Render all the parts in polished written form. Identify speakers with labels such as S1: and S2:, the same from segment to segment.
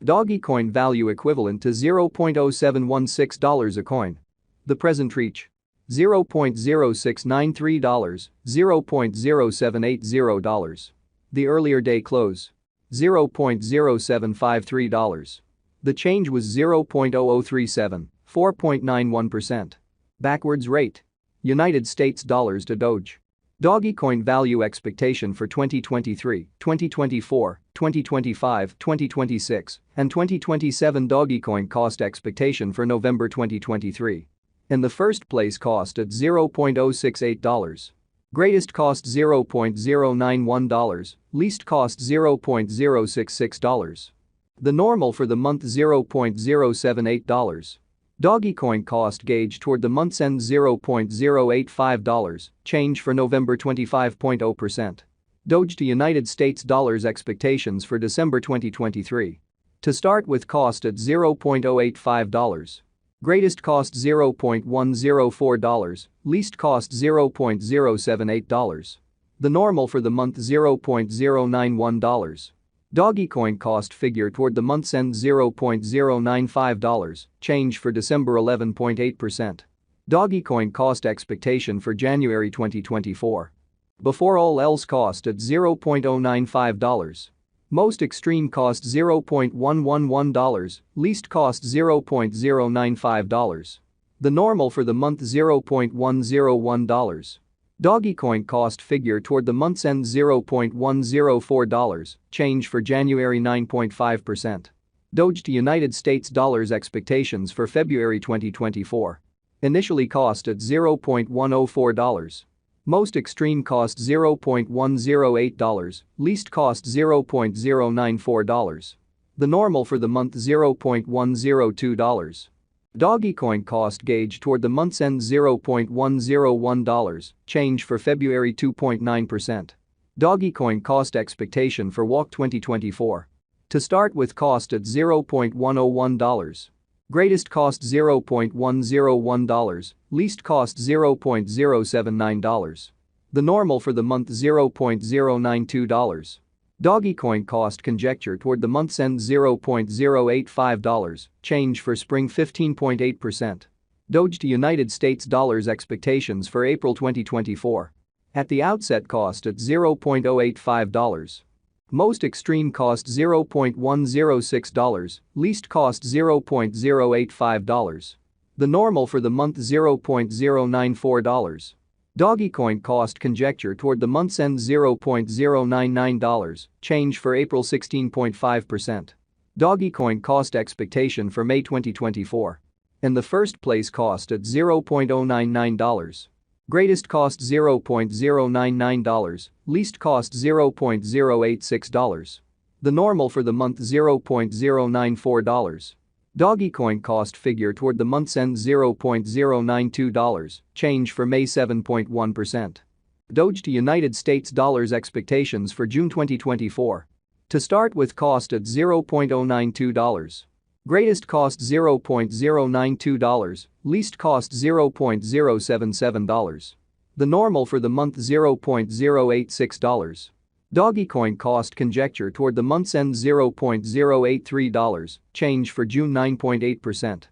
S1: Dogecoin value equivalent to $0.0716 a coin. The present reach: $0.0693, $0.0780. The earlier day close: $0.0753. The change was 0.0037, 4.91%. Backwards rate: United States dollars to Doge. Dogecoin value expectation for 2023, 2024, 2025, 2026, and 2027. Dogecoin cost expectation for November 2023. In the first place, cost at $0.068. Greatest cost $0.091, least cost $0.066. The normal for the month $0.078. Dogecoin cost gauge toward the month's end $0.085, change for November 25.0%. Doge to United States dollars expectations for December 2023. To start with, cost at $0.085. Greatest cost $0.104, least cost $0.078. The normal for the month $0.091. Dogecoin cost figure toward the month's end $0.095, change for December 11.8%. Dogecoin cost expectation for January 2024. Before all else, cost at $0.095. Most extreme cost $0.111, least cost $0.095. The normal for the month $0.101. Dogecoin cost figure toward the month's end $0.104, change for January 9.5%. Doge to United States dollars expectations for February 2024. Initially cost at $0.104. Most extreme cost $0.108, least cost $0.094. The normal for the month $0.102. Dogecoin cost gauge toward the month's end $0.101, change for February 2.9%. Dogecoin cost expectation for WOC 2024. To start with, cost at $0.101. Greatest cost $0.101, least cost $0.079. The normal for the month $0.092. Dogecoin cost conjecture toward the month's end $0.085, change for spring 15.8%. Doge to United States dollars expectations for April 2024. At the outset, cost at $0.085. Most extreme cost $0.106, least cost $0.085. The normal for the month $0.094. Dogecoin cost conjecture toward the month's end $0.099, change for April 16.5%. Dogecoin cost expectation for May 2024. In the first place, cost at $0.099. Greatest cost $0.099, least cost $0.086. The normal for the month $0.094. Dogecoin cost figure toward the month's end $0.092, change for May 7.1%. Doge to United States dollars expectations for June 2024. To start with, cost at $0.092. Greatest cost $0.092, least cost $0.077. The normal for the month $0.086. Dogecoin cost conjecture toward the month's end $0.083, change for June 9.8%.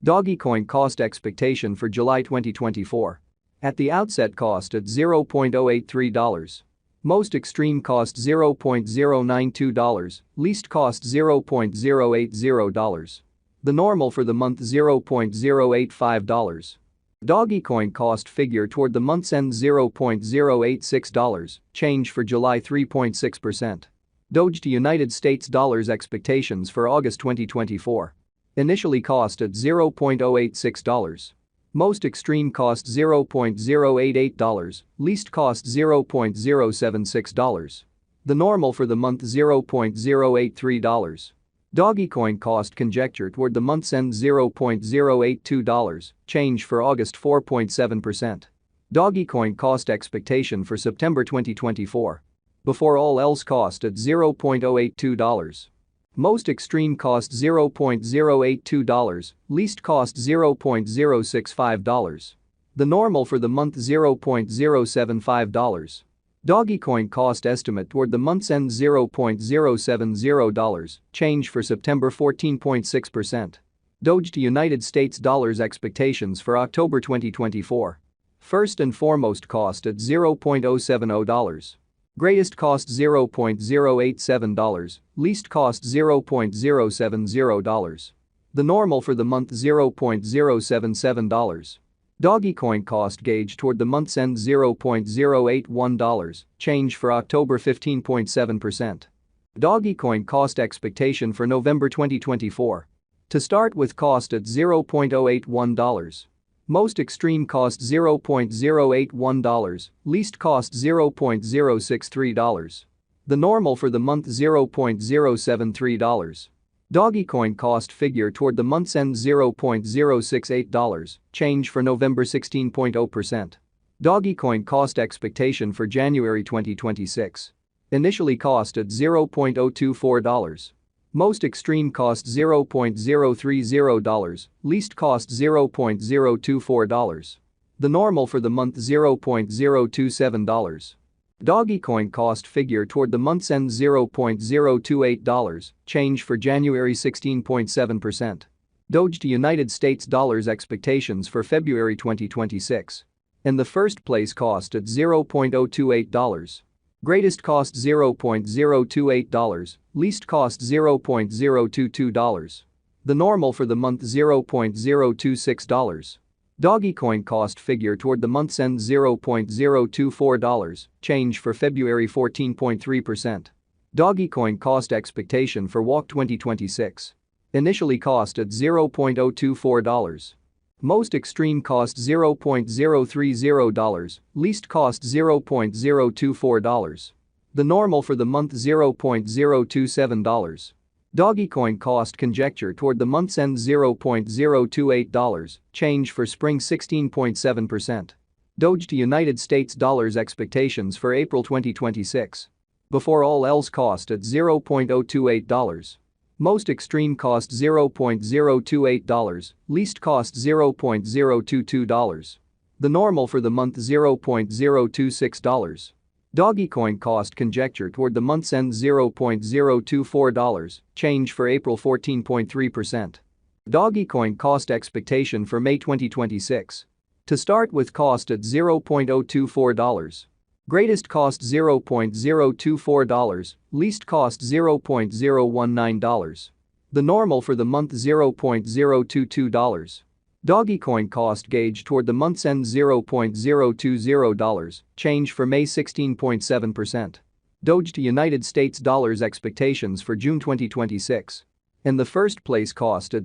S1: Dogecoin cost expectation for July 2024. At the outset, cost at $0.083. Most extreme cost $0.092, least cost $0.080. The normal for the month $0.085. Dogecoin cost figure toward the month's end $0.086, change for July 3.6%. Doge to United States dollars expectations for August 2024. Initially cost at $0.086. Most extreme cost $0.088, least cost $0.076. The normal for the month $0.083. Dogecoin cost conjecture toward the month's end $0.082, change for August 4.7%. Dogecoin cost expectation for September 2024. Before all else, cost at $0.082. Most extreme cost $0.082, least cost $0.065. The normal for the month $0.075. Dogecoin cost estimate toward the month's end $0.070, change for September 14.6%. Doge to United States dollars expectations for October 2024. First and foremost cost at $0.070. Greatest cost $0.087, least cost $0.070. The normal for the month $0.077. Dogecoin cost gauge toward the month's end $0.081, change for October 15.7%. Dogecoin cost expectation for November 2024. To start with cost at $0.081. Most extreme cost $0.081, least cost $0.063. The normal for the month $0.073. Dogecoin cost figure toward the month's end $0.068, change for November 16.0%. Dogecoin cost expectation for January 2026. Initially cost at $0.024. Most extreme cost $0.030, least cost $0.024. The normal for the month $0.027. Dogecoin cost figure toward the month's end $0.028, change for January 16.7%. Doge to United States dollars expectations for February 2026. In the first place cost at $0.028. Greatest cost $0.028, least cost $0.022. The normal for the month $0.026. Dogecoin cost figure toward the month's end $0.024, change for February 14.3%. Dogecoin cost expectation for WAC 2026. Initially cost at $0.024. Most extreme cost $0.030, least cost $0.024. The normal for the month $0.027. Dogecoin cost conjecture toward the month's end $0.028, change for spring 16.7%. Doge to United States dollars expectations for April 2026. Before all else cost at $0.028. Most extreme cost $0.028, least cost $0.022. The normal for the month $0.026. Dogecoin cost conjecture toward the month's end $0.024, change for April 14.3%. Dogecoin cost expectation for May 2026. To start with cost at $0.024. Greatest cost $0.024, least cost $0.019. The normal for the month $0.022. Dogecoin cost gauge toward the month's end $0.020, change for May 16.7%. Doge to United States dollars expectations for June 2026. In the first place cost at